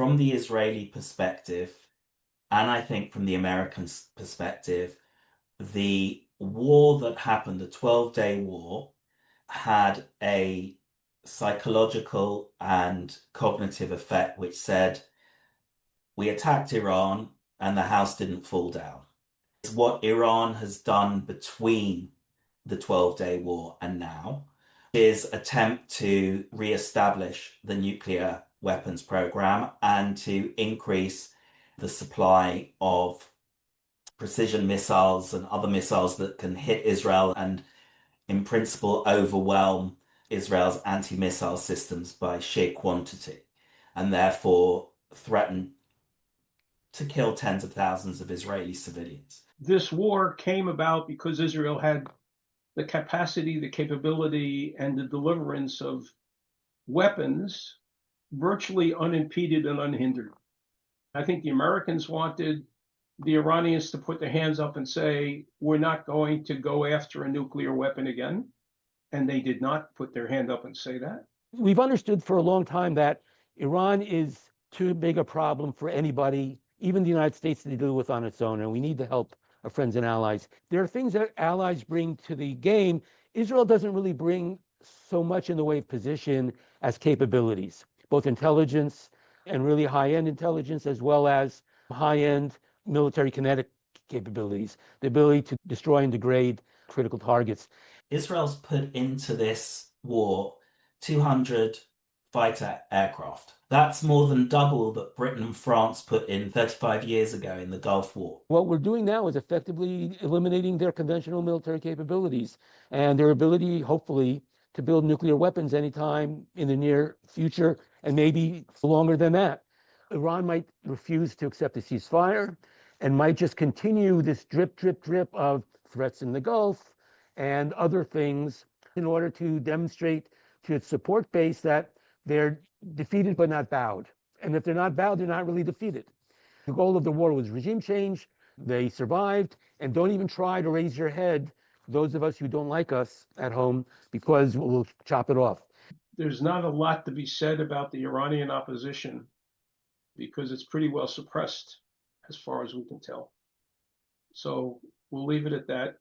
from the Israeli perspective, and I think from the American perspective, the war that happened, the 12-day war, had a psychological and cognitive effect which said, we attacked Iran and the house didn't fall down. It's what Iran has done between the 12-day war and now is attempt to reestablish the nuclear weapons program and to increase the supply of precision missiles and other missiles that can hit Israel and, in principle, overwhelm Israel's anti-missile systems by sheer quantity, and therefore threaten to kill tens of thousands of Israeli civilians. This war came about because Israel had the capacity, the capability, and the deliverance of weapons virtually unimpeded and unhindered. I think the Americans wanted the Iranians to put their hands up and say, we're not going to go after a nuclear weapon again. And they did not put their hand up and say that. We've understood for a long time that Iran is too big a problem for anybody, even the United States, to deal with on its own, and we need the help of friends and allies. There are things that allies bring to the game. Israel doesn't really bring so much in the way of position as capabilities, both intelligence and really high-end intelligence, as well as high-end military kinetic capabilities, the ability to destroy and degrade critical targets. Israel's put into this war 200 fighter aircraft. That's more than double that Britain and France put in 35 years ago in the Gulf War. What we're doing now is effectively eliminating their conventional military capabilities and their ability, hopefully, to build nuclear weapons anytime in the near future, and maybe longer than that. Iran might refuse to accept a ceasefire and might just continue this drip, drip, drip of threats in the Gulf and other things in order to demonstrate to its support base that they're defeated but not bowed. And if they're not bowed, they're not really defeated. The goal of the war was regime change. They survived. And don't even try to raise your head, those of us who don't like us at home, because we'll chop it off. There's not a lot to be said about the Iranian opposition because it's pretty well suppressed as far as we can tell. So we'll leave it at that.